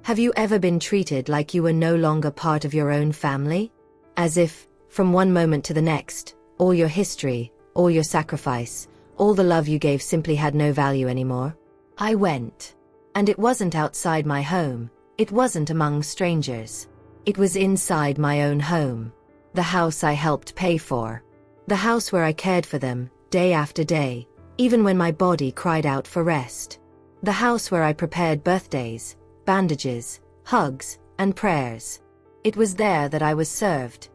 Have you ever been treated like you were no longer part of your own family? As if, from one moment to the next, all your history, all your sacrifice, all the love you gave simply had no value anymore? I went. And it wasn't outside my home, it wasn't among strangers. It was inside my own home. The house I helped pay for. The house where I cared for them, day after day, even when my body cried out for rest. The house where I prepared birthdays, bandages, hugs, and prayers. It was there that I was served.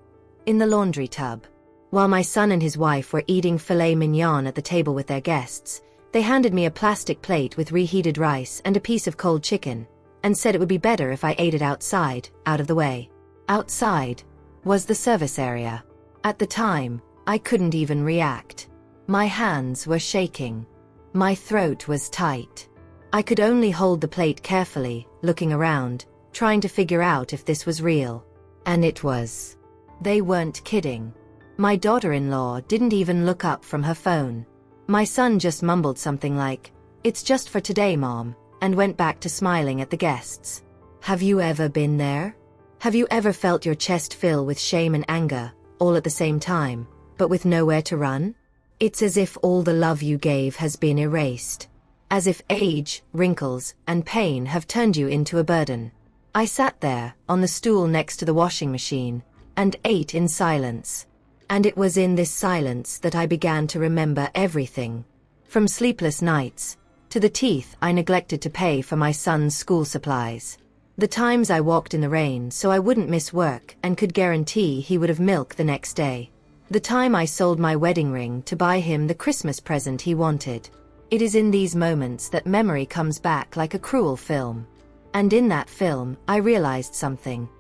In the laundry tub. While my son and his wife were eating filet mignon at the table with their guests, they handed me a plastic plate with reheated rice and a piece of cold chicken, and said it would be better if I ate it outside, out of the way. Outside was the service area. At the time, I couldn't even react. My hands were shaking. My throat was tight. I could only hold the plate carefully, looking around, trying to figure out if this was real. And it was. They weren't kidding. My daughter-in-law didn't even look up from her phone. My son just mumbled something like, "It's just for today, Mom," and went back to smiling at the guests. Have you ever been there? Have you ever felt your chest fill with shame and anger, all at the same time, but with nowhere to run? It's as if all the love you gave has been erased. As if age, wrinkles, and pain have turned you into a burden. I sat there, on the stool next to the washing machine, and ate in silence. And it was in this silence that I began to remember everything. From sleepless nights, to the teeth I neglected to pay for my son's school supplies. The times I walked in the rain so I wouldn't miss work and could guarantee he would have milk the next day. The time I sold my wedding ring to buy him the Christmas present he wanted. It is in these moments that memory comes back like a cruel film. And in that film, I realized something.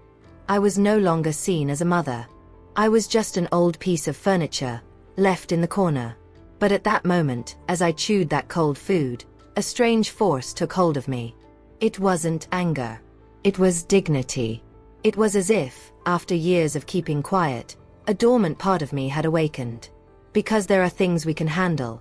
I was no longer seen as a mother. I was just an old piece of furniture, left in the corner. But at that moment, as I chewed that cold food, a strange force took hold of me. It wasn't anger. It was dignity. It was as if, after years of keeping quiet, a dormant part of me had awakened. Because there are things we can handle.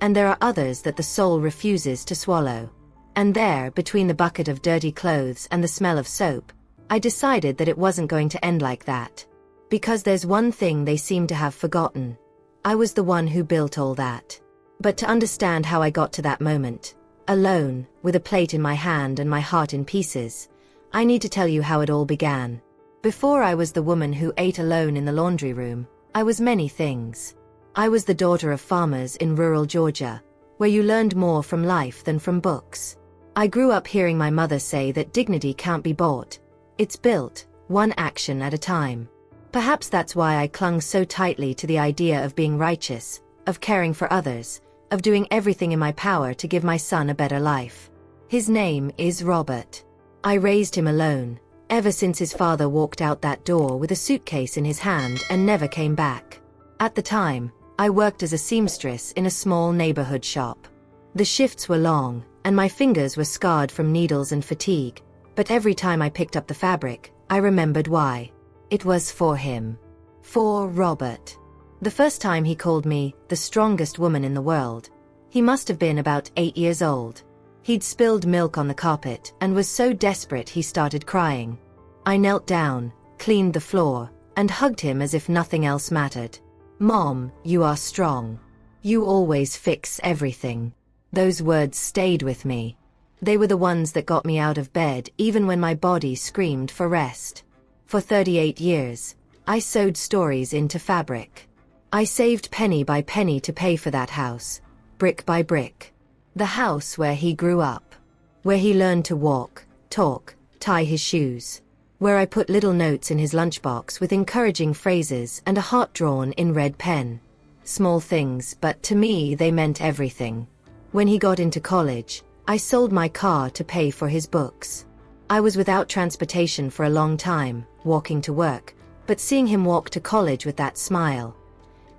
And there are others that the soul refuses to swallow. And there, between the bucket of dirty clothes and the smell of soap, I decided that it wasn't going to end like that. Because there's one thing they seem to have forgotten. I was the one who built all that. But to understand how I got to that moment, alone, with a plate in my hand and my heart in pieces, I need to tell you how it all began. Before I was the woman who ate alone in the laundry room, I was many things. I was the daughter of farmers in rural Georgia, where you learned more from life than from books. I grew up hearing my mother say that dignity can't be bought. It's built, one action at a time. Perhaps that's why I clung so tightly to the idea of being righteous, of caring for others, of doing everything in my power to give my son a better life. His name is Robert. I raised him alone, ever since his father walked out that door with a suitcase in his hand and never came back. At the time, I worked as a seamstress in a small neighborhood shop. The shifts were long, and my fingers were scarred from needles and fatigue, but every time I picked up the fabric, I remembered why. It was for him. For Robert. The first time he called me the strongest woman in the world, he must have been about 8 years old. He'd spilled milk on the carpet and was so desperate he started crying. I knelt down, cleaned the floor, and hugged him as if nothing else mattered. "Mom, you are strong. You always fix everything." Those words stayed with me. They were the ones that got me out of bed even when my body screamed for rest. For 38 years, I sewed stories into fabric. I saved penny by penny to pay for that house, brick by brick. The house where he grew up. Where he learned to walk, talk, tie his shoes. Where I put little notes in his lunchbox with encouraging phrases and a heart drawn in red pen. Small things, but to me they meant everything. When he got into college, I sold my car to pay for his books. I was without transportation for a long time, walking to work, but seeing him walk to college with that smile.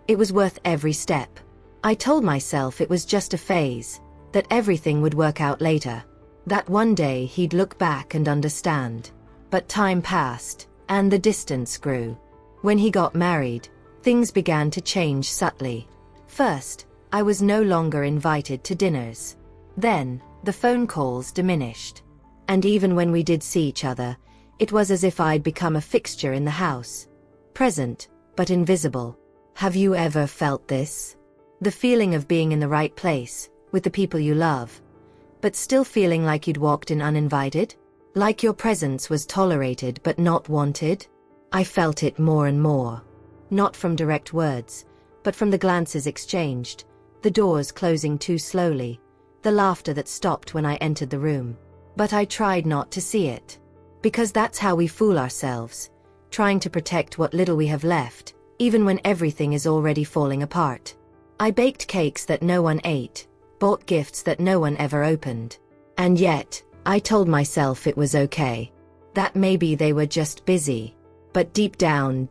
It was worth every step. I told myself it was just a phase, that everything would work out later. That one day he'd look back and understand. But time passed, and the distance grew. When he got married, things began to change subtly. First, I was no longer invited to dinners. Then, the phone calls diminished. And even when we did see each other, it was as if I'd become a fixture in the house. Present, but invisible. Have you ever felt this? The feeling of being in the right place, with the people you love, but still feeling like you'd walked in uninvited? Like your presence was tolerated but not wanted? I felt it more and more. Not from direct words, but from the glances exchanged, the doors closing too slowly, the laughter that stopped when I entered the room. But I tried not to see it. Because that's how we fool ourselves, trying to protect what little we have left, even when everything is already falling apart. I baked cakes that no one ate, bought gifts that no one ever opened. And yet, I told myself it was okay. That maybe they were just busy. But deep down,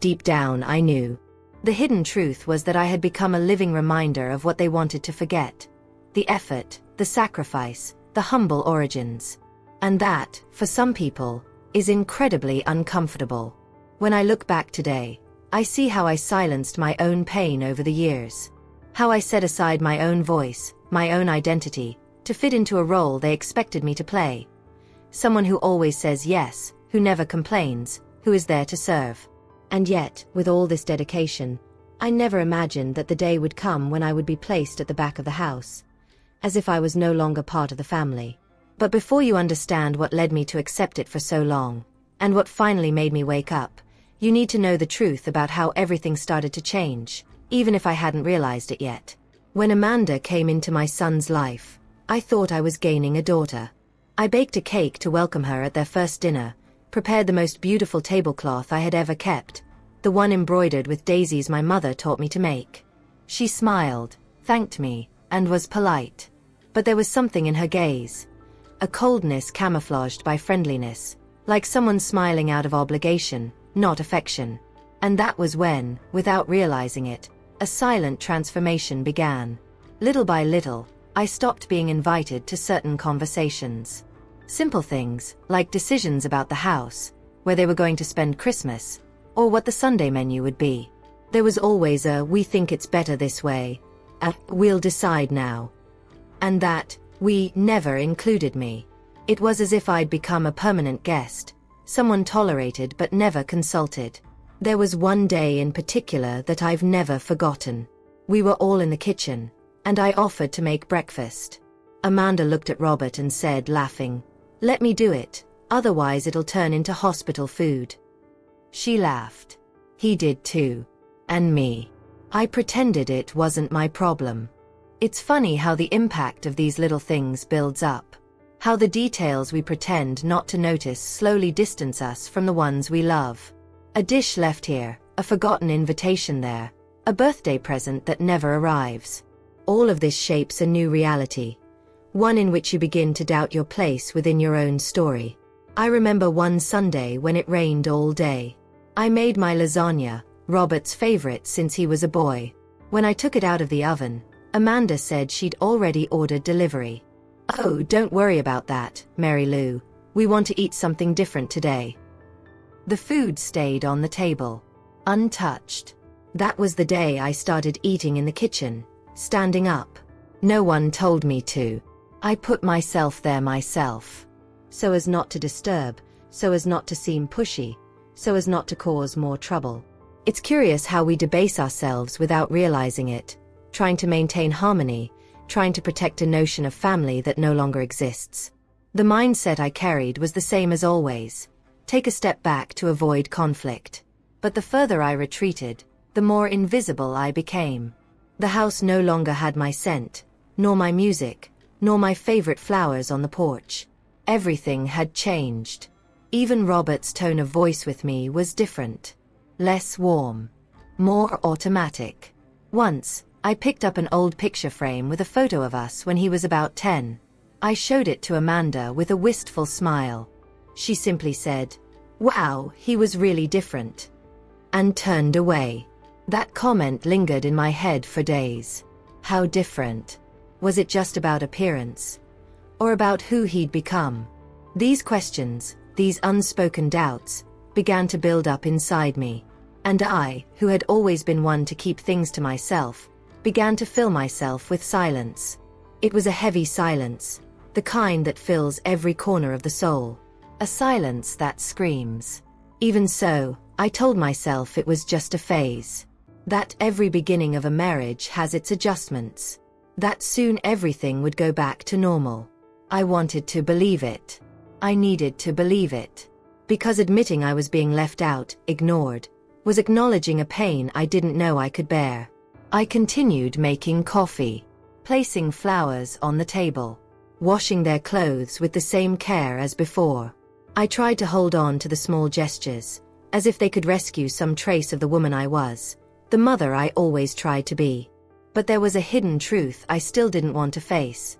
I knew. The hidden truth was that I had become a living reminder of what they wanted to forget. The effort, the sacrifice, the humble origins. And that, for some people, is incredibly uncomfortable. When I look back today, I see how I silenced my own pain over the years. How I set aside my own voice, my own identity, to fit into a role they expected me to play. Someone who always says yes, who never complains, who is there to serve. And yet, with all this dedication, I never imagined that the day would come when I would be placed at the back of the house, as if I was no longer part of the family. But before you understand what led me to accept it for so long, and what finally made me wake up, you need to know the truth about how everything started to change, even if I hadn't realized it yet. When Amanda came into my son's life, I thought I was gaining a daughter. I baked a cake to welcome her at their first dinner, prepared the most beautiful tablecloth I had ever kept, the one embroidered with daisies my mother taught me to make. She smiled, thanked me, and was polite. But there was something in her gaze. A coldness camouflaged by friendliness, like someone smiling out of obligation, not affection. And that was when, without realizing it, a silent transformation began. Little by little, I stopped being invited to certain conversations. Simple things, like decisions about the house, where they were going to spend Christmas, or what the Sunday menu would be. There was always a "we think it's better this way," a "we'll decide now." And that "we" never included me. It was as if I'd become a permanent guest, someone tolerated but never consulted. There was one day in particular that I've never forgotten. We were all in the kitchen, and I offered to make breakfast. Amanda looked at Robert and said, laughing, "Let me do it, otherwise it'll turn into hospital food." She laughed. He did too. And me. I pretended it wasn't my problem. It's funny how the impact of these little things builds up. How the details we pretend not to notice slowly distance us from the ones we love. A dish left here, a forgotten invitation there, a birthday present that never arrives. All of this shapes a new reality. One in which you begin to doubt your place within your own story. I remember one Sunday when it rained all day. I made my lasagna, Robert's favorite since he was a boy. When I took it out of the oven, Amanda said she'd already ordered delivery. "Oh, don't worry about that, Mary Lou. We want to eat something different today." The food stayed on the table, untouched. That was the day I started eating in the kitchen, standing up. No one told me to. I put myself there myself. So as not to disturb, so as not to seem pushy, so as not to cause more trouble. It's curious how we debase ourselves without realizing it, trying to maintain harmony, trying to protect a notion of family that no longer exists. The mindset I carried was the same as always. Take a step back to avoid conflict. But the further I retreated, the more invisible I became. The house no longer had my scent, nor my music, nor my favorite flowers on the porch. Everything had changed. Even Robert's tone of voice with me was different. Less warm. More automatic. Once, I picked up an old picture frame with a photo of us when he was about 10. I showed it to Amanda with a wistful smile. She simply said, "Wow, he was really different," and turned away. That comment lingered in my head for days. How different? Was it just about appearance? Or about who he'd become? These questions, these unspoken doubts, began to build up inside me. And I, who had always been one to keep things to myself, began to fill myself with silence. It was a heavy silence, the kind that fills every corner of the soul. A silence that screams. Even so, I told myself it was just a phase. That every beginning of a marriage has its adjustments. That soon everything would go back to normal. I wanted to believe it. I needed to believe it. Because admitting I was being left out, ignored, was acknowledging a pain I didn't know I could bear. I continued making coffee, placing flowers on the table, washing their clothes with the same care as before. I tried to hold on to the small gestures, as if they could rescue some trace of the woman I was, the mother I always tried to be. But there was a hidden truth I still didn't want to face.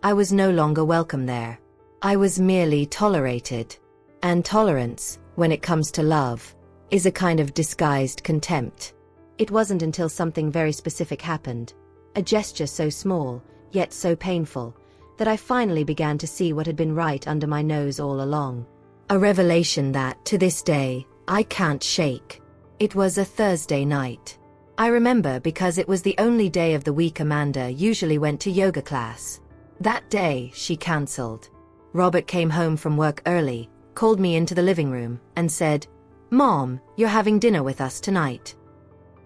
I was no longer welcome there. I was merely tolerated. And tolerance, when it comes to love, is a kind of disguised contempt. It wasn't until something very specific happened, a gesture so small, yet so painful, that I finally began to see what had been right under my nose all along. A revelation that, to this day, I can't shake. It was a Thursday night. I remember because it was the only day of the week Amanda usually went to yoga class. That day, she cancelled. Robert came home from work early, called me into the living room, and said, "Mom, you're having dinner with us tonight."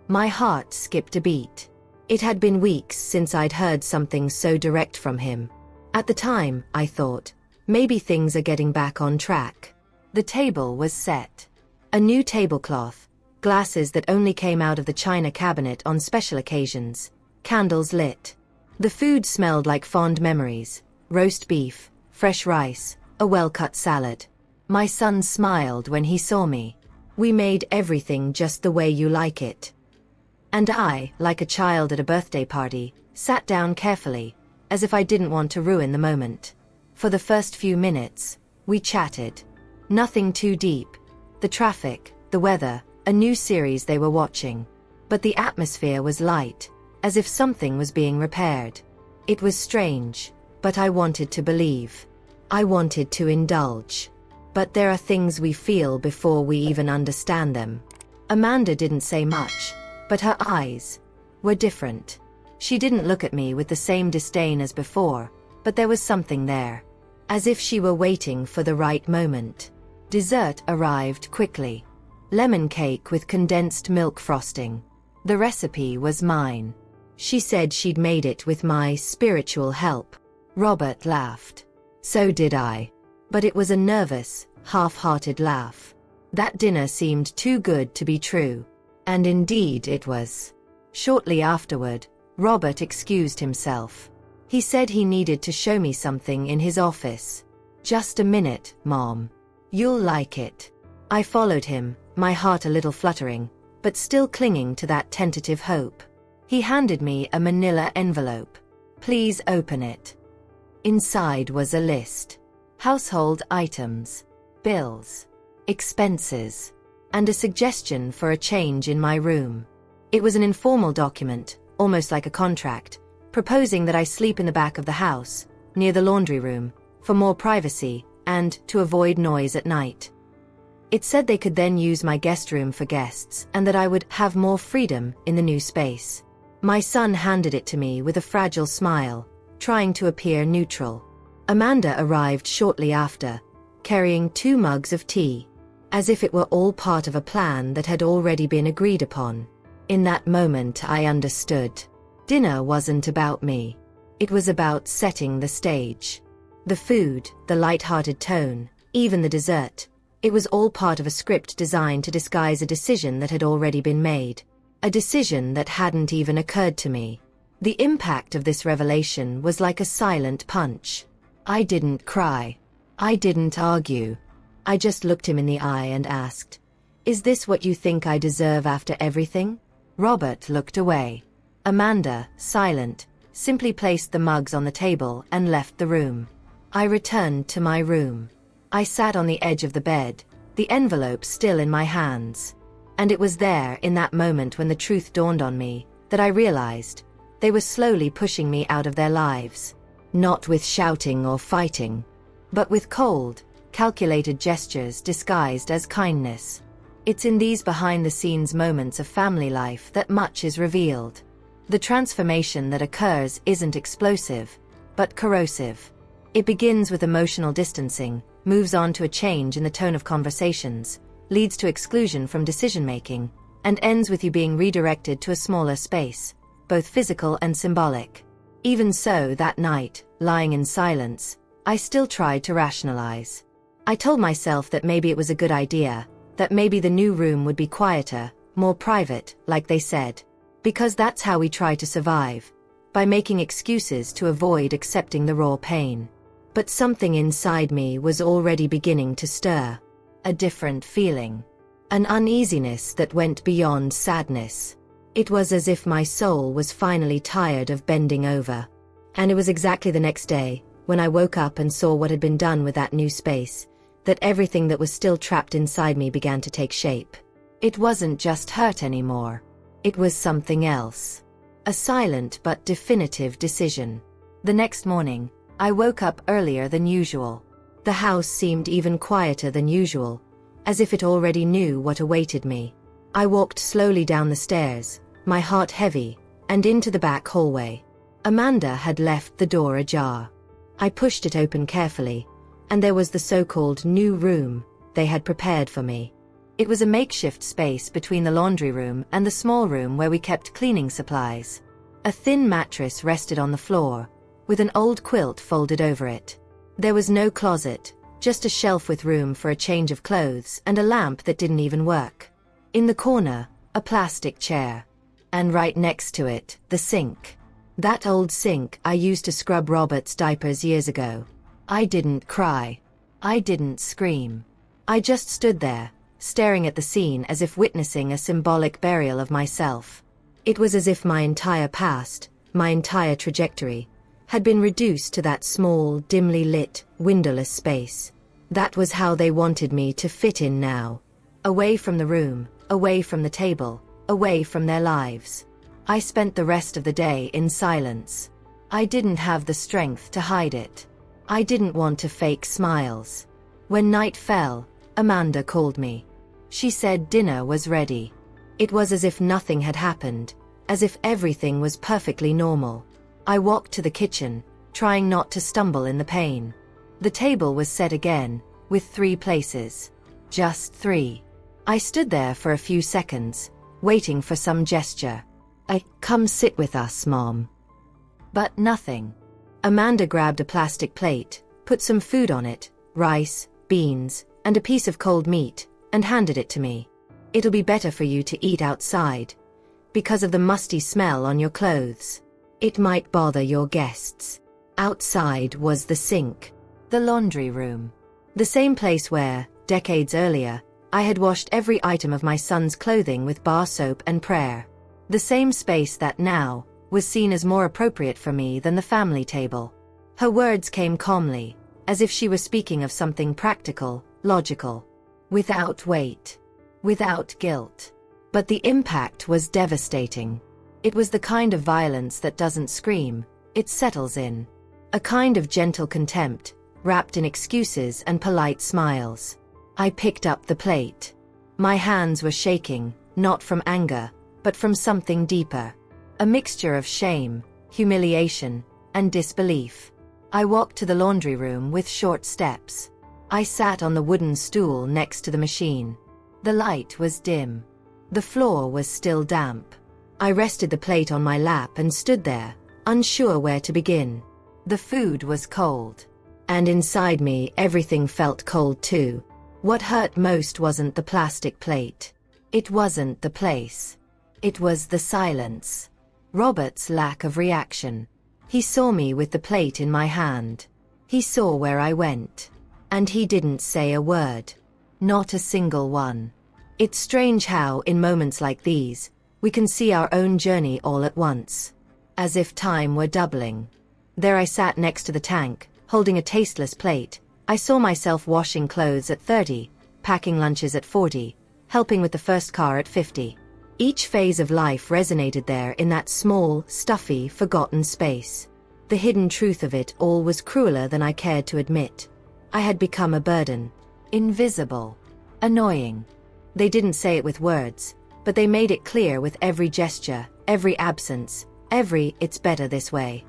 My heart skipped a beat. It had been weeks since I'd heard something so direct from him. At the time, I thought, maybe things are getting back on track. The table was set. A new tablecloth, glasses that only came out of the china cabinet on special occasions, candles lit. The food smelled like fond memories: roast beef, fresh rice, a well-cut salad. My son smiled when he saw me. "We made everything just the way you like it." And I, like a child at a birthday party, sat down carefully, as if I didn't want to ruin the moment. For the first few minutes, we chatted. Nothing too deep. The traffic, the weather, a new series they were watching. But the atmosphere was light, as if something was being repaired. It was strange, but I wanted to believe. I wanted to indulge. But there are things we feel before we even understand them. Amanda didn't say much, but her eyes were different. She didn't look at me with the same disdain as before, but there was something there. As if she were waiting for the right moment. Dessert arrived quickly. Lemon cake with condensed milk frosting. The recipe was mine. She said she'd made it with my spiritual help. Robert laughed. So did I. But it was a nervous, half-hearted laugh. That dinner seemed too good to be true. And indeed it was. Shortly afterward, Robert excused himself. He said he needed to show me something in his office. "Just a minute, Mom. You'll like it." I followed him, my heart a little fluttering, but still clinging to that tentative hope. He handed me a manila envelope. "Please open it." Inside was a list. Household items, bills, expenses, and a suggestion for a change in my room. It was an informal document, almost like a contract, proposing that I sleep in the back of the house, near the laundry room, for more privacy, and to avoid noise at night. It said they could then use my guest room for guests, and that I would have more freedom in the new space. My son handed it to me with a fragile smile, trying to appear neutral. Amanda arrived shortly after, carrying 2 mugs of tea, as if it were all part of a plan that had already been agreed upon. In that moment I understood. Dinner wasn't about me. It was about setting the stage. The food, the light-hearted tone, even the dessert, it was all part of a script designed to disguise a decision that had already been made. A decision that hadn't even occurred to me. The impact of this revelation was like a silent punch. I didn't cry. I didn't argue. I just looked him in the eye and asked, "Is this what you think I deserve after everything?" Robert looked away. Amanda, silent, simply placed the mugs on the table and left the room. I returned to my room. I sat on the edge of the bed, the envelope still in my hands. And it was there, in that moment when the truth dawned on me, that I realized they were slowly pushing me out of their lives. Not with shouting or fighting, but with cold, calculated gestures disguised as kindness. It's in these behind-the-scenes moments of family life that much is revealed. The transformation that occurs isn't explosive, but corrosive. It begins with emotional distancing, moves on to a change in the tone of conversations, leads to exclusion from decision-making, and ends with you being redirected to a smaller space, both physical and symbolic. Even so, that night, lying in silence, I still tried to rationalize. I told myself that maybe it was a good idea, that maybe the new room would be quieter, more private, like they said. Because that's how we try to survive, by making excuses to avoid accepting the raw pain. But something inside me was already beginning to stir. A different feeling. An uneasiness that went beyond sadness. It was as if my soul was finally tired of bending over. And it was exactly the next day, when I woke up and saw what had been done with that new space, that everything that was still trapped inside me began to take shape. It wasn't just hurt anymore. It was something else. A silent but definitive decision. The next morning, I woke up earlier than usual. The house seemed even quieter than usual, as if it already knew what awaited me. I walked slowly down the stairs, my heart heavy, and into the back hallway. Amanda had left the door ajar. I pushed it open carefully, and there was the so-called new room they had prepared for me. It was a makeshift space between the laundry room and the small room where we kept cleaning supplies. A thin mattress rested on the floor, with an old quilt folded over it. There was no closet, just a shelf with room for a change of clothes and a lamp that didn't even work. In the corner, a plastic chair. And right next to it, the sink. That old sink I used to scrub Robert's diapers years ago. I didn't cry. I didn't scream. I just stood there, staring at the scene as if witnessing a symbolic burial of myself. It was as if my entire past, my entire trajectory, had been reduced to that small, dimly lit, windowless space. That was how they wanted me to fit in now. Away from the room, away from the table, away from their lives. I spent the rest of the day in silence. I didn't have the strength to hide it. I didn't want to fake smiles. When night fell, Amanda called me. She said dinner was ready. It was as if nothing had happened, as if everything was perfectly normal. I walked to the kitchen, trying not to stumble in the pain. The table was set again, with 3 places. Just 3. I stood there for a few seconds, waiting for some gesture. Come sit with us, Mom. But nothing. Amanda grabbed a plastic plate, put some food on it, rice, beans, and a piece of cold meat, and handed it to me. It'll be better for you to eat outside, because of the musty smell on your clothes. It might bother your guests. Outside was the sink. The laundry room. The same place where, decades earlier, I had washed every item of my son's clothing with bar soap and prayer. The same space that now was seen as more appropriate for me than the family table. Her words came calmly, as if she were speaking of something practical, logical. Without weight. Without guilt. But the impact was devastating. It was the kind of violence that doesn't scream, it settles in. A kind of gentle contempt, wrapped in excuses and polite smiles. I picked up the plate. My hands were shaking, not from anger, but from something deeper. A mixture of shame, humiliation, and disbelief. I walked to the laundry room with short steps. I sat on the wooden stool next to the machine. The light was dim. The floor was still damp. I rested the plate on my lap and stood there, unsure where to begin. The food was cold. And inside me, everything felt cold too. What hurt most wasn't the plastic plate. It wasn't the place. It was the silence. Robert's lack of reaction. He saw me with the plate in my hand. He saw where I went. And he didn't say a word. Not a single one. It's strange how, in moments like these, we can see our own journey all at once. As if time were doubling. There I sat next to the tank, holding a tasteless plate. I saw myself washing clothes at 30, packing lunches at 40, helping with the first car at 50. Each phase of life resonated there in that small, stuffy, forgotten space. The hidden truth of it all was crueler than I cared to admit. I had become a burden. Invisible. Annoying. They didn't say it with words, but they made it clear with every gesture, every absence, every "it's better this way."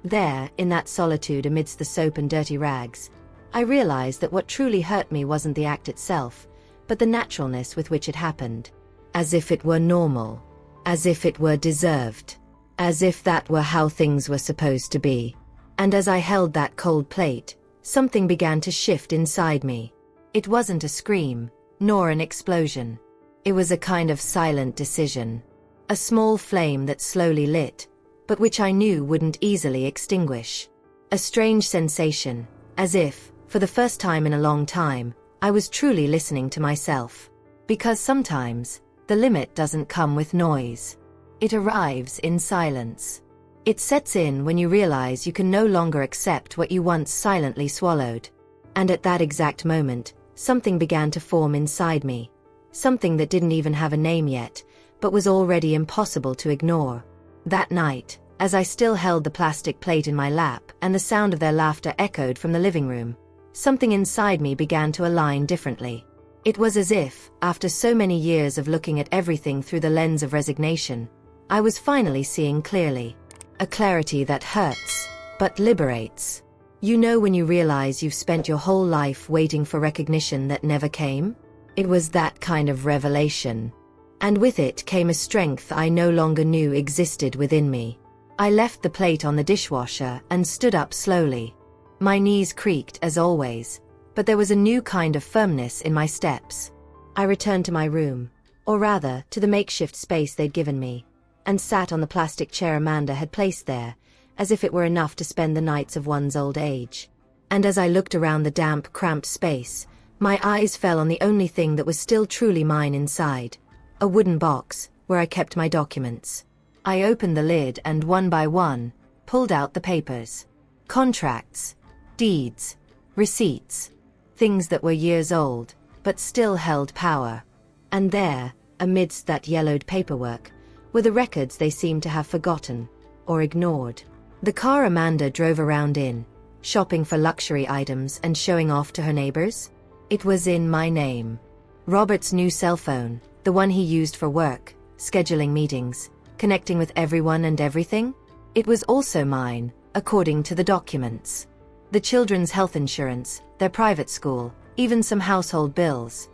There, in that solitude amidst the soap and dirty rags, I realized that what truly hurt me wasn't the act itself, but the naturalness with which it happened. As if it were normal. As if it were deserved. As if that were how things were supposed to be. And as I held that cold plate, something began to shift inside me. It wasn't a scream, nor an explosion. It was a kind of silent decision. A small flame that slowly lit, but which I knew wouldn't easily extinguish. A strange sensation, as if, for the first time in a long time, I was truly listening to myself. Because sometimes, the limit doesn't come with noise. It arrives in silence. It sets in when you realize you can no longer accept what you once silently swallowed. And at that exact moment, something began to form inside me. Something that didn't even have a name yet, but was already impossible to ignore. That night, as I still held the plastic plate in my lap and the sound of their laughter echoed from the living room, something inside me began to align differently. It was as if, after so many years of looking at everything through the lens of resignation, I was finally seeing clearly. A clarity that hurts, but liberates. You know when you realize you've spent your whole life waiting for recognition that never came? It was that kind of revelation. And with it came a strength I no longer knew existed within me. I left the plate on the dishwasher and stood up slowly. My knees creaked as always, but there was a new kind of firmness in my steps. I returned to my room, or rather, to the makeshift space they'd given me, and sat on the plastic chair Amanda had placed there, as if it were enough to spend the nights of one's old age. And as I looked around the damp, cramped space, my eyes fell on the only thing that was still truly mine inside. A wooden box, where I kept my documents. I opened the lid and one by one, pulled out the papers. Contracts, deeds, receipts, things that were years old, but still held power. And there, amidst that yellowed paperwork, were the records they seemed to have forgotten, or ignored. The car Amanda drove around in, shopping for luxury items and showing off to her neighbors? It was in my name. Robert's new cell phone, the one he used for work, scheduling meetings, connecting with everyone and everything? It was also mine, according to the documents. The children's health insurance, their private school, even some household bills.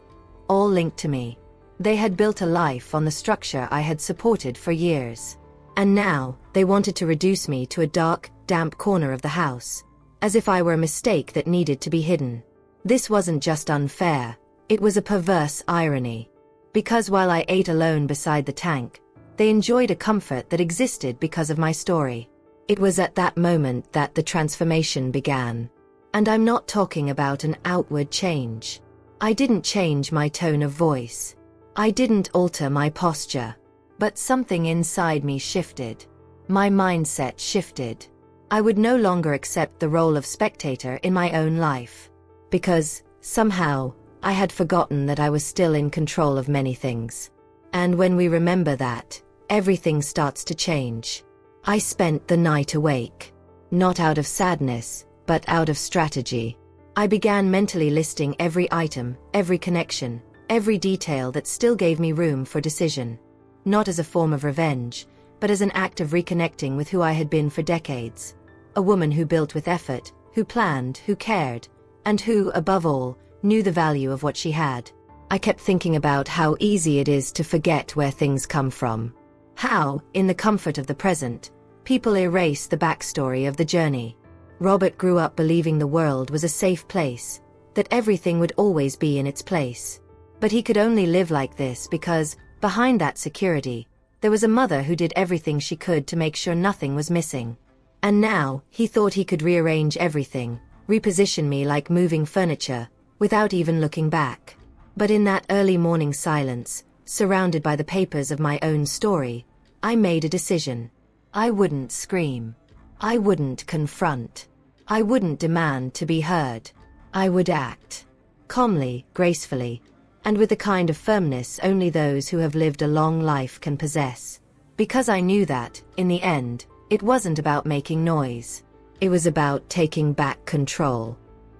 All linked to me. They had built a life on the structure I had supported for years. And now, they wanted to reduce me to a dark, damp corner of the house, as if I were a mistake that needed to be hidden. This wasn't just unfair, it was a perverse irony. Because while I ate alone beside the tank, they enjoyed a comfort that existed because of my story. It was at that moment that the transformation began. And I'm not talking about an outward change. I didn't change my tone of voice. I didn't alter my posture. But something inside me shifted. My mindset shifted. I would no longer accept the role of spectator in my own life. Because, somehow, I had forgotten that I was still in control of many things. And when we remember that, everything starts to change. I spent the night awake. Not out of sadness, but out of strategy. I began mentally listing every item, every connection, every detail that still gave me room for decision. Not as a form of revenge, but as an act of reconnecting with who I had been for decades. A woman who built with effort, who planned, who cared, and who, above all, knew the value of what she had. I kept thinking about how easy it is to forget where things come from. How, in the comfort of the present, people erase the backstory of the journey. Robert grew up believing the world was a safe place, that everything would always be in its place. But he could only live like this because, behind that security, there was a mother who did everything she could to make sure nothing was missing. And now, he thought he could rearrange everything, reposition me like moving furniture, without even looking back. But in that early morning silence, surrounded by the papers of my own story, I made a decision. I wouldn't scream. I wouldn't confront. I wouldn't demand to be heard. I would act. Calmly, gracefully, and with the kind of firmness only those who have lived a long life can possess. Because I knew that, in the end, it wasn't about making noise. It was about taking back control.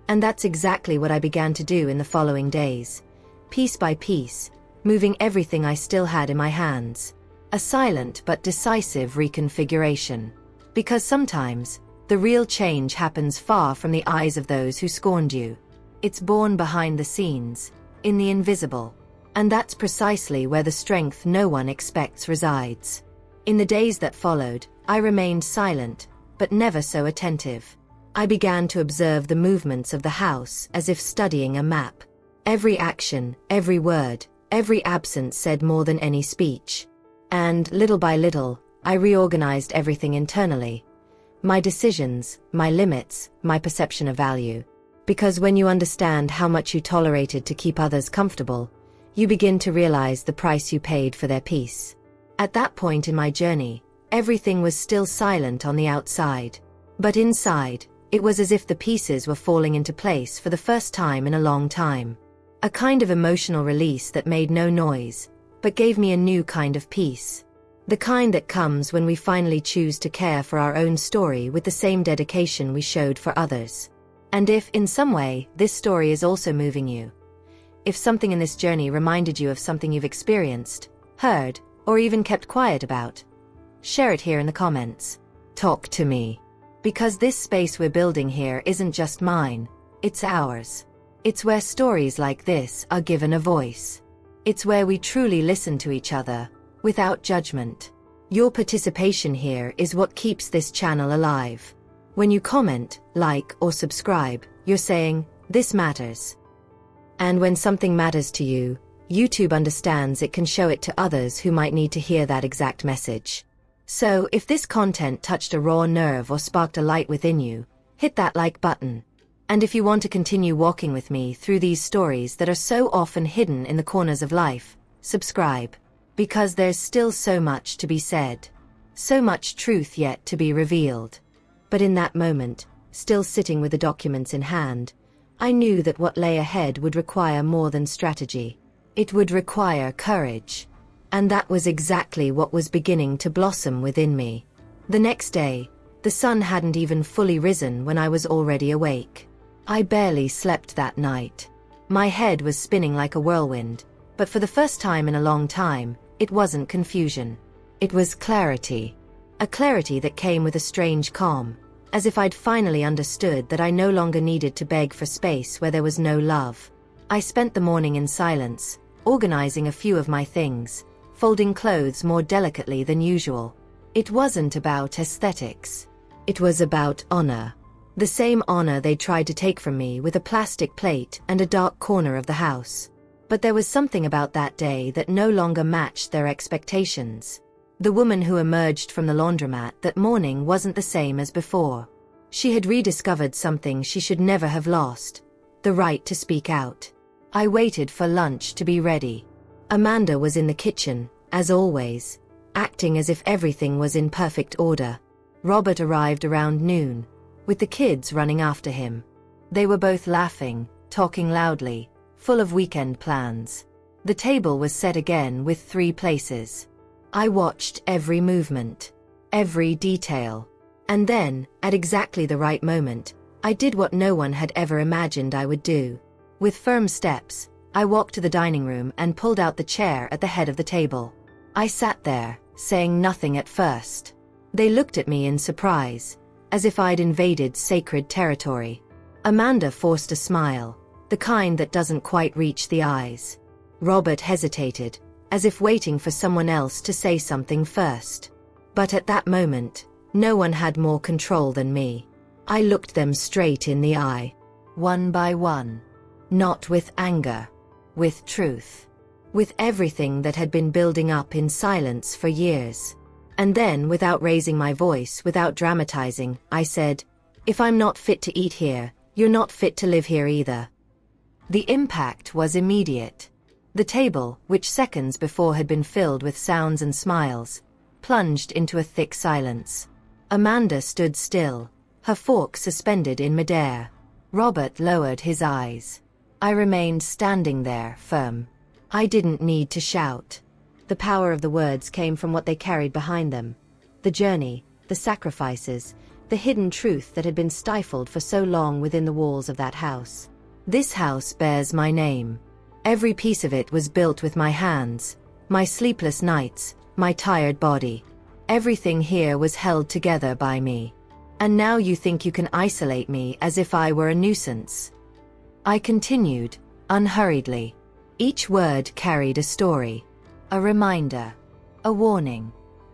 And that's exactly what I began to do in the following days. Piece by piece, moving everything I still had in my hands. A silent but decisive reconfiguration. Because sometimes, The real change happens far from the eyes of those who scorned you. It's born behind the scenes, in the invisible. And that's precisely where the strength no one expects resides. In the days that followed, I remained silent, but never so attentive. I began to observe the movements of the house as if studying a map. Every action, every word, every absence said more than any speech. And, little by little, I reorganized everything internally. My decisions, my limits, my perception of value. Because when you understand how much you tolerated to keep others comfortable, you begin to realize the price you paid for their peace. At that point in my journey, everything was still silent on the outside. But inside, it was as if the pieces were falling into place for the first time in a long time. A kind of emotional release that made no noise, but gave me a new kind of peace. The kind that comes when we finally choose to care for our own story with the same dedication we showed for others. And if, in some way, this story is also moving you, if something in this journey reminded you of something you've experienced, heard, or even kept quiet about, share it here in the comments. Talk to me. Because this space we're building here isn't just mine, it's ours. It's where stories like this are given a voice. It's where we truly listen to each other, without judgment. Your participation here is what keeps this channel alive. When you comment, like, or subscribe, you're saying, "This matters." And when something matters to you, YouTube understands it can show it to others who might need to hear that exact message. So, if this content touched a raw nerve or sparked a light within you, hit that like button. And if you want to continue walking with me through these stories that are so often hidden in the corners of life, subscribe. Because there's still so much to be said. So much truth yet to be revealed. But in that moment, still sitting with the documents in hand, I knew that what lay ahead would require more than strategy. It would require courage. And that was exactly what was beginning to blossom within me. The next day, the sun hadn't even fully risen when I was already awake. I barely slept that night. My head was spinning like a whirlwind, but for the first time in a long time, it wasn't confusion. It was clarity. A clarity that came with a strange calm, as if I'd finally understood that I no longer needed to beg for space where there was no love. I spent the morning in silence, organizing a few of my things, folding clothes more delicately than usual. It wasn't about aesthetics. It was about honor. The same honor they tried to take from me with a plastic plate and a dark corner of the house. But there was something about that day that no longer matched their expectations. The woman who emerged from the laundromat that morning wasn't the same as before. She had rediscovered something she should never have lost: the right to speak out. I waited for lunch to be ready. Amanda was in the kitchen, as always, acting as if everything was in perfect order. Robert arrived around noon, with the kids running after him. They were both laughing, talking loudly, full of weekend plans. The table was set again with 3 places. I watched every movement, every detail. And then, at exactly the right moment, I did what no one had ever imagined I would do. With firm steps, I walked to the dining room and pulled out the chair at the head of the table. I sat there, saying nothing at first. They looked at me in surprise, as if I'd invaded sacred territory. Amanda forced a smile, the kind that doesn't quite reach the eyes. Robert hesitated, as if waiting for someone else to say something first. But at that moment, no one had more control than me. I looked them straight in the eye, one by one. Not with anger, with truth. With everything that had been building up in silence for years. And then, without raising my voice, without dramatizing, I said, "If I'm not fit to eat here, you're not fit to live here either." The impact was immediate. The table, which seconds before had been filled with sounds and smiles, plunged into a thick silence. Amanda stood still, her fork suspended in midair. Robert lowered his eyes. I remained standing there, firm. I didn't need to shout. The power of the words came from what they carried behind them. The journey, the sacrifices, the hidden truth that had been stifled for so long within the walls of that house. This house bears my name. Every piece of it was built with my hands, my sleepless nights, my tired body. Everything here was held together by me. And now you think you can isolate me as if I were a nuisance." I continued, unhurriedly. Each word carried a story, a reminder, a warning.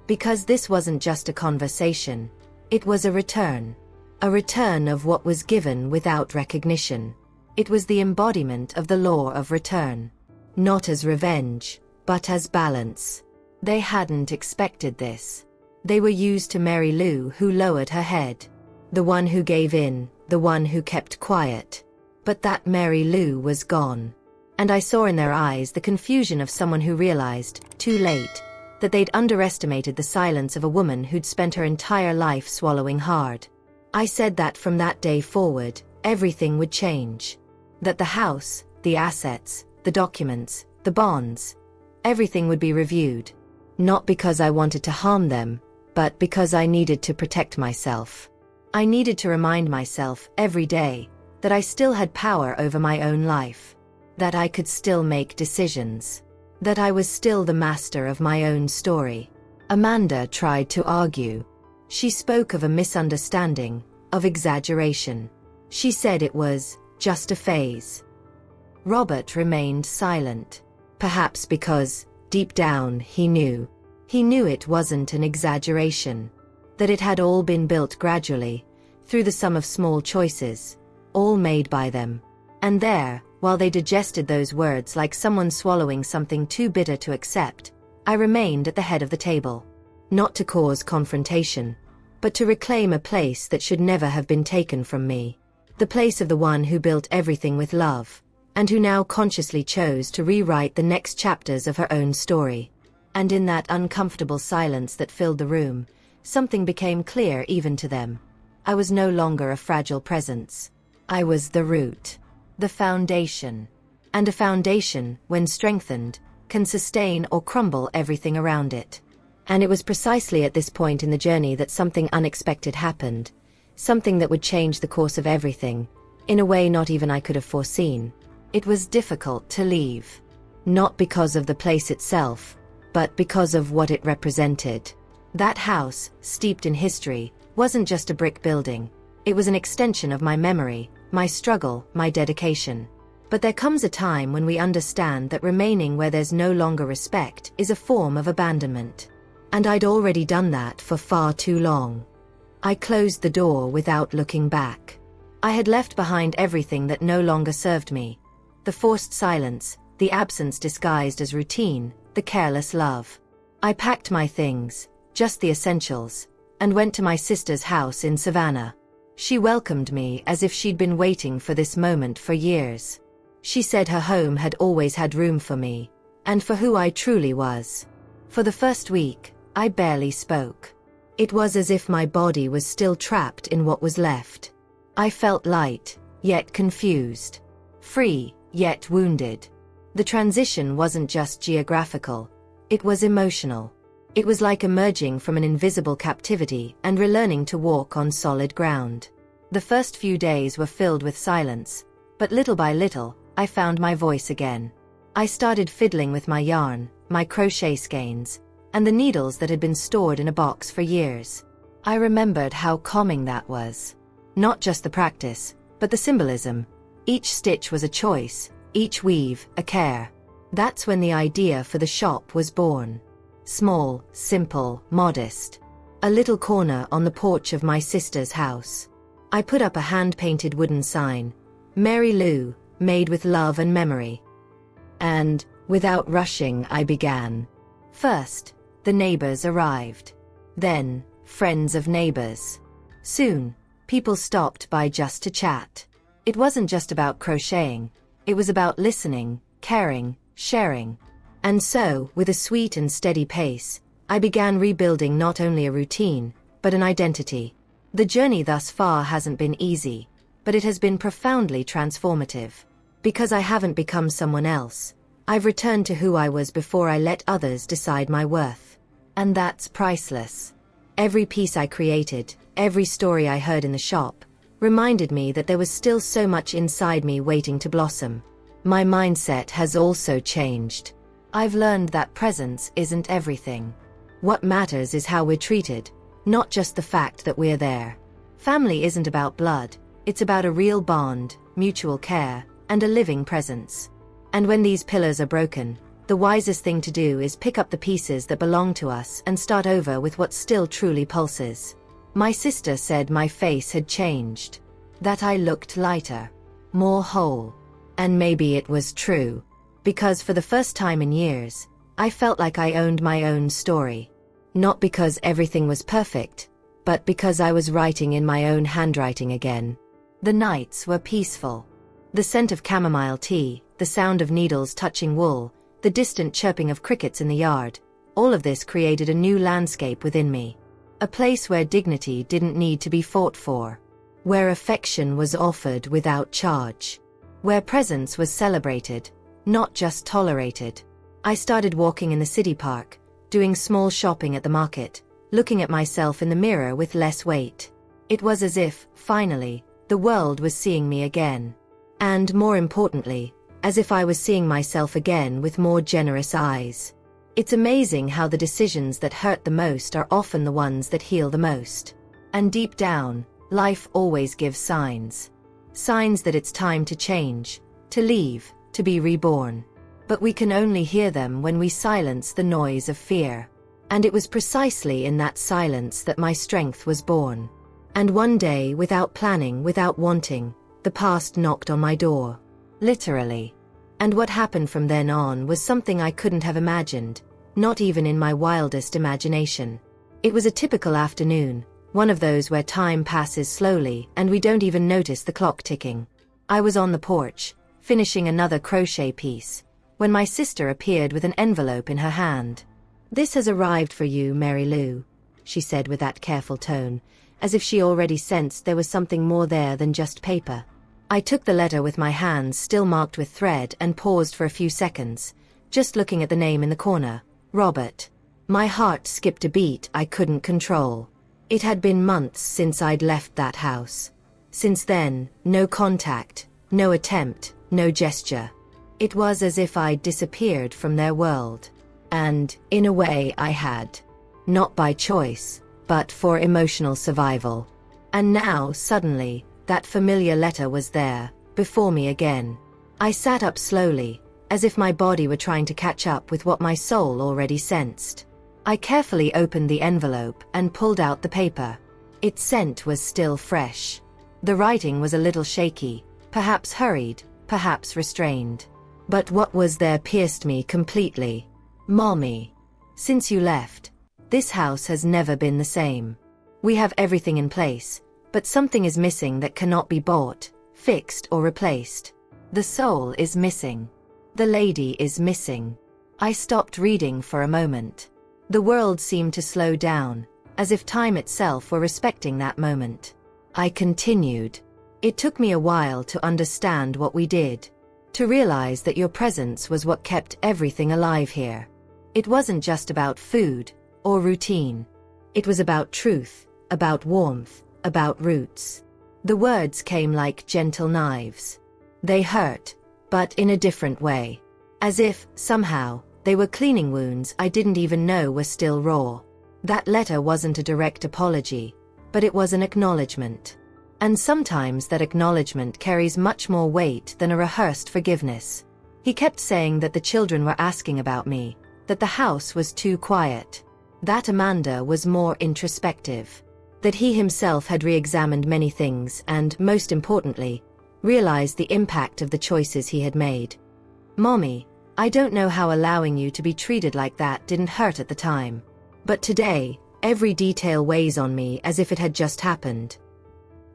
Because this wasn't just a conversation, it was a return of what was given without recognition. It was the embodiment of the law of return, not as revenge, but as balance. They hadn't expected this. They were used to Mary Lou, who lowered her head, the one who gave in, the one who kept quiet. But that Mary Lou was gone. And I saw in their eyes the confusion of someone who realized, too late, that they'd underestimated the silence of a woman who'd spent her entire life swallowing hard. I said that from that day forward, everything would change. That the house, the assets, the documents, the bonds, everything would be reviewed. Not because I wanted to harm them, but because I needed to protect myself. I needed to remind myself every day that I still had power over my own life, that I could still make decisions, that I was still the master of my own story. Amanda tried to argue. She spoke of a misunderstanding, of exaggeration. She said it was just a phase. Robert remained silent, perhaps because, deep down, he knew it wasn't an exaggeration, that it had all been built gradually, through the sum of small choices, all made by them. And there, while they digested those words like someone swallowing something too bitter to accept, I remained at the head of the table. Not to cause confrontation, but to reclaim a place that should never have been taken from me. The place of the one who built everything with love, and who now consciously chose to rewrite the next chapters of her own story. And in that uncomfortable silence that filled the room, something became clear even to them. I was no longer a fragile presence. I was the root, the foundation. And a foundation, when strengthened, can sustain or crumble everything around it. And it was precisely at this point in the journey that something unexpected happened, something that would change the course of everything, in a way not even I could have foreseen. It was difficult to leave. Not because of the place itself, but because of what it represented. That house, steeped in history, wasn't just a brick building. It was an extension of my memory, my struggle, my dedication. But there comes a time when we understand that remaining where there's no longer respect is a form of abandonment. And I'd already done that for far too long. I closed the door without looking back. I had left behind everything that no longer served me. The forced silence, the absence disguised as routine, the careless love. I packed my things, just the essentials, and went to my sister's house in Savannah. She welcomed me as if she'd been waiting for this moment for years. She said her home had always had room for me, and for who I truly was. For the first week, I barely spoke. It was as if my body was still trapped in what was left. I felt light, yet confused. Free, yet wounded. The transition wasn't just geographical. It was emotional. It was like emerging from an invisible captivity and relearning to walk on solid ground. The first few days were filled with silence, but little by little, I found my voice again. I started fiddling with my yarn, my crochet skeins, and the needles that had been stored in a box for years. I remembered how calming that was. Not just the practice, but the symbolism. Each stitch was a choice, each weave a care. That's when the idea for the shop was born. Small, simple, modest. A little corner on the porch of my sister's house. I put up a hand-painted wooden sign, Mary Lou, made with love and memory. And, without rushing, I began. First, the neighbors arrived. Then, friends of neighbors. Soon, people stopped by just to chat. It wasn't just about crocheting. It was about listening, caring, sharing. And so, with a sweet and steady pace, I began rebuilding not only a routine, but an identity. The journey thus far hasn't been easy, but it has been profoundly transformative. Because I haven't become someone else, I've returned to who I was before I let others decide my worth. And that's priceless. Every piece I created, every story I heard in the shop, reminded me that there was still so much inside me waiting to blossom. My mindset has also changed. I've learned that presence isn't everything. What matters is how we're treated, not just the fact that we're there. Family isn't about blood, it's about a real bond, mutual care, and a living presence. And when these pillars are broken, the wisest thing to do is pick up the pieces that belong to us and start over with what still truly pulses. My sister said my face had changed, that I looked lighter, more whole. And maybe it was true, because for the first time in years, I felt like I owned my own story. Not because everything was perfect, but because I was writing in my own handwriting again. The nights were peaceful. The scent of chamomile tea, the sound of needles touching wool, the distant chirping of crickets in the yard, all of this created a new landscape within me. A place where dignity didn't need to be fought for. Where affection was offered without charge. Where presence was celebrated, not just tolerated. I started walking in the city park, doing small shopping at the market, looking at myself in the mirror with less weight. It was as if, finally, the world was seeing me again. And more importantly, as if I was seeing myself again with more generous eyes. It's amazing how the decisions that hurt the most are often the ones that heal the most. And deep down, life always gives signs. Signs that it's time to change, to leave, to be reborn. But we can only hear them when we silence the noise of fear. And it was precisely in that silence that my strength was born. And one day, without planning, without wanting, the past knocked on my door. Literally. And what happened from then on was something I couldn't have imagined, not even in my wildest imagination. It was a typical afternoon, one of those where time passes slowly and we don't even notice the clock ticking. I was on the porch, finishing another crochet piece, when my sister appeared with an envelope in her hand. "This has arrived for you, Mary Lou," she said with that careful tone, as if she already sensed there was something more there than just paper. I took the letter with my hands still marked with thread and paused for a few seconds, just looking at the name in the corner, Robert. My heart skipped a beat I couldn't control. It had been months since I'd left that house. Since then, no contact, no attempt, no gesture. It was as if I'd disappeared from their world. And, in a way, I had. Not by choice, but for emotional survival. And now, suddenly, that familiar letter was there, before me again. I sat up slowly, as if my body were trying to catch up with what my soul already sensed. I carefully opened the envelope and pulled out the paper. Its scent was still fresh. The writing was a little shaky, perhaps hurried, perhaps restrained. But what was there pierced me completely. "Mommy, since you left, this house has never been the same. We have everything in place, but something is missing that cannot be bought, fixed or replaced. The soul is missing. The lady is missing." I stopped reading for a moment. The world seemed to slow down, as if time itself were respecting that moment. I continued. "It took me a while to understand what we did. To realize that your presence was what kept everything alive here. It wasn't just about food or routine. It was about truth, about warmth, about roots." The words came like gentle knives. They hurt, but in a different way. As if, somehow, they were cleaning wounds I didn't even know were still raw. That letter wasn't a direct apology, but it was an acknowledgement. And sometimes that acknowledgement carries much more weight than a rehearsed forgiveness. He kept saying that the children were asking about me, that the house was too quiet, that Amanda was more introspective, that he himself had re-examined many things and, most importantly, realized the impact of the choices he had made. "Mommy, I don't know how allowing you to be treated like that didn't hurt at the time. But today, every detail weighs on me as if it had just happened."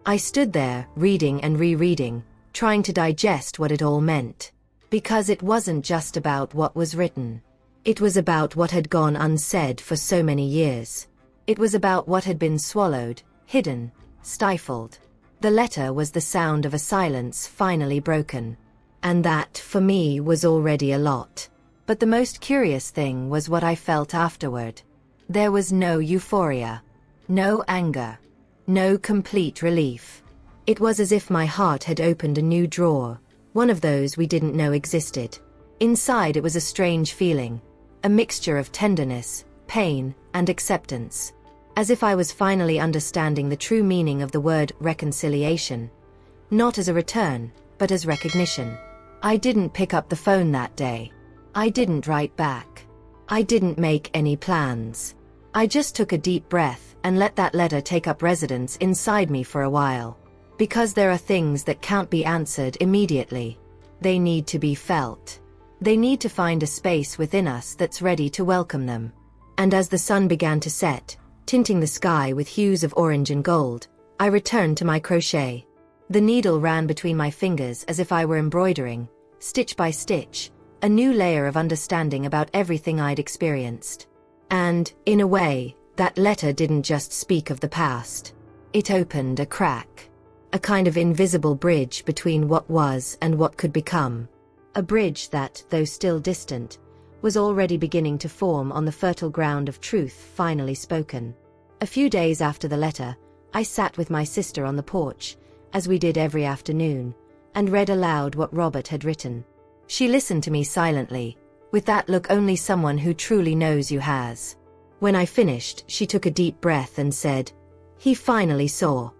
I stood there, reading and rereading, trying to digest what it all meant. Because it wasn't just about what was written. It was about what had gone unsaid for so many years. It was about what had been swallowed, hidden, stifled. The letter was the sound of a silence finally broken. And that, for me, was already a lot. But the most curious thing was what I felt afterward. There was no euphoria. No anger. No complete relief. It was as if my heart had opened a new drawer, one of those we didn't know existed. Inside it was a strange feeling, a mixture of tenderness, pain, and acceptance. as if I was finally understanding the true meaning of the word reconciliation. Not as a return, but as recognition. I didn't pick up the phone that day. I didn't write back. I didn't make any plans. I just took a deep breath and let that letter take up residence inside me for a while. Because there are things that can't be answered immediately. They need to be felt. They need to find a space within us that's ready to welcome them. And as the sun began to set, tinting the sky with hues of orange and gold, I returned to my crochet. The needle ran between my fingers as if I were embroidering, stitch by stitch, a new layer of understanding about everything I'd experienced. And, in a way, that letter didn't just speak of the past. It opened a crack. A kind of invisible bridge between what was and what could become. A bridge that, though still distant, was already beginning to form on the fertile ground of truth finally spoken. A few days after the letter, I sat with my sister on the porch, as we did every afternoon, and read aloud what Robert had written. She listened to me silently, with that look only someone who truly knows you has. When I finished, she took a deep breath and said, "He finally saw."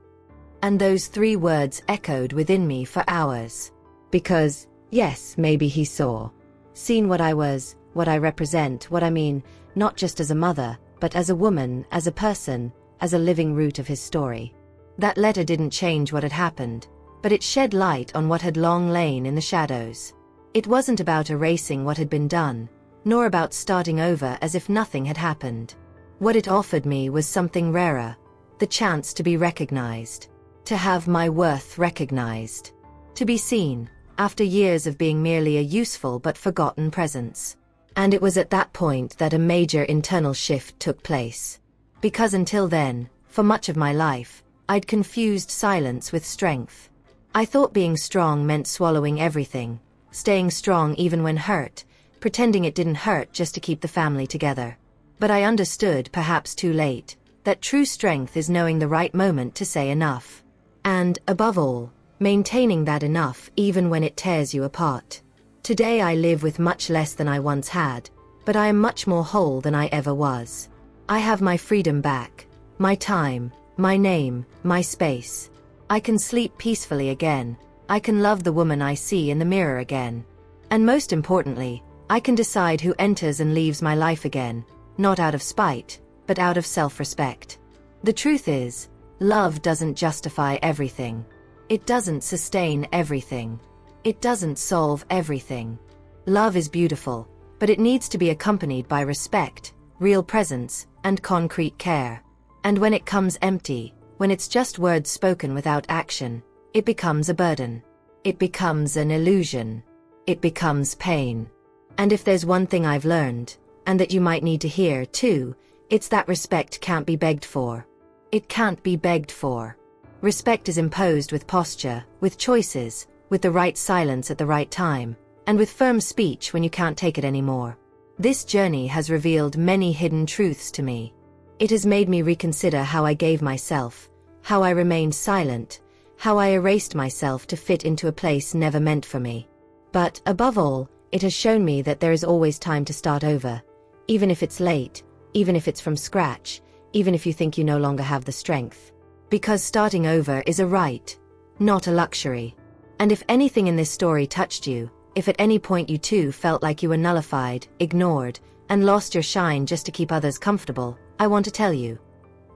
And those 3 words echoed within me for hours. Because, yes, maybe he saw. Seen what I was, what I represent, what I mean, not just as a mother, but as a woman, as a person, as a living root of his story. That letter didn't change what had happened, but it shed light on what had long lain in the shadows. It wasn't about erasing what had been done, nor about starting over as if nothing had happened. What it offered me was something rarer, the chance to be recognized. To have my worth recognized. To be seen, after years of being merely a useful but forgotten presence. And it was at that point that a major internal shift took place. Because until then, for much of my life, I'd confused silence with strength. I thought being strong meant swallowing everything, staying strong even when hurt, pretending it didn't hurt just to keep the family together. But I understood, perhaps too late, that true strength is knowing the right moment to say enough. And, above all, maintaining that enough even when it tears you apart. Today I live with much less than I once had, but I am much more whole than I ever was. I have my freedom back, my time, my name, my space. I can sleep peacefully again. I can love the woman I see in the mirror again. And most importantly, I can decide who enters and leaves my life again, not out of spite, but out of self-respect. The truth is, love doesn't justify everything. It doesn't sustain everything. It doesn't solve everything. Love is beautiful, but it needs to be accompanied by respect, real presence, and concrete care. And when it comes empty, when it's just words spoken without action, it becomes a burden. It becomes an illusion. It becomes pain. And if there's one thing I've learned, and that you might need to hear too, it's that respect can't be begged for. It can't be begged for. Respect is imposed with posture, with choices, with the right silence at the right time, and with firm speech when you can't take it anymore. This journey has revealed many hidden truths to me. It has made me reconsider how I gave myself, how I remained silent, how I erased myself to fit into a place never meant for me. But, above all, it has shown me that there is always time to start over, even if it's late, even if it's from scratch, even if you think you no longer have the strength. Because starting over is a right, not a luxury. And if anything in this story touched you, if at any point you too felt like you were nullified, ignored, and lost your shine just to keep others comfortable, I want to tell you,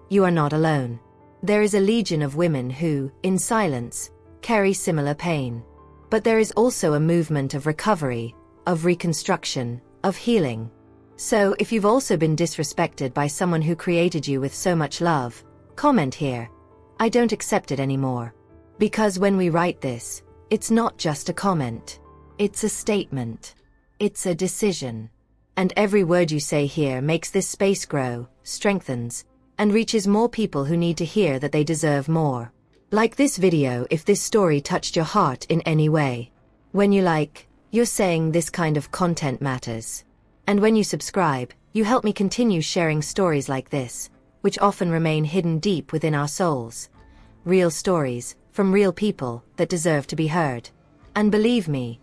you are not alone. There is a legion of women who, in silence, carry similar pain. But there is also a movement of recovery, of reconstruction, of healing. So if you've also been disrespected by someone who created you with so much love, comment here. I don't accept it anymore. Because when we write this, it's not just a comment. It's a statement. It's a decision. And every word you say here makes this space grow, strengthens, and reaches more people who need to hear that they deserve more. Like this video if this story touched your heart in any way. When you like, you're saying this kind of content matters. And when you subscribe, you help me continue sharing stories like this, which often remain hidden deep within our souls. Real stories, from real people, that deserve to be heard. And believe me,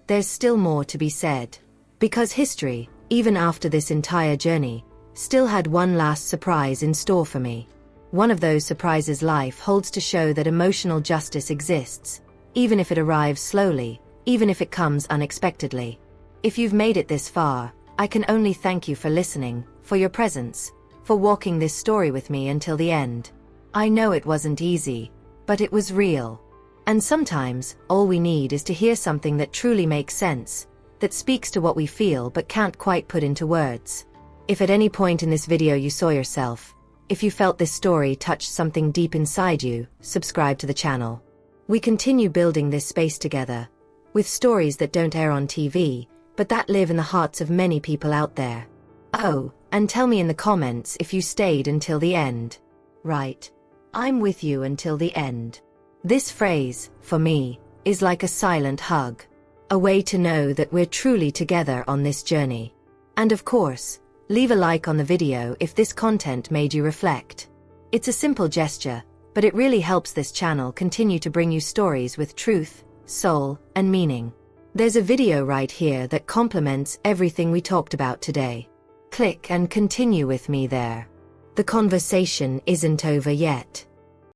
there's still more to be said. Because history, even after this entire journey, still had one last surprise in store for me. One of those surprises life holds to show that emotional justice exists, even if it arrives slowly, even if it comes unexpectedly. If you've made it this far, I can only thank you for listening, for your presence, for walking this story with me until the end. I know it wasn't easy, but it was real. And sometimes, all we need is to hear something that truly makes sense, that speaks to what we feel but can't quite put into words. If at any point in this video you saw yourself, if you felt this story touched something deep inside you, subscribe to the channel. We continue building this space together, with stories that don't air on TV, but that live in the hearts of many people out there. Oh, and tell me in the comments if you stayed until the end. Right. I'm with you until the end. This phrase, for me, is like a silent hug. A way to know that we're truly together on this journey. And of course, leave a like on the video if this content made you reflect. It's a simple gesture, but it really helps this channel continue to bring you stories with truth, soul, and meaning. There's a video right here that complements everything we talked about today. Click and continue with me there. The conversation isn't over yet.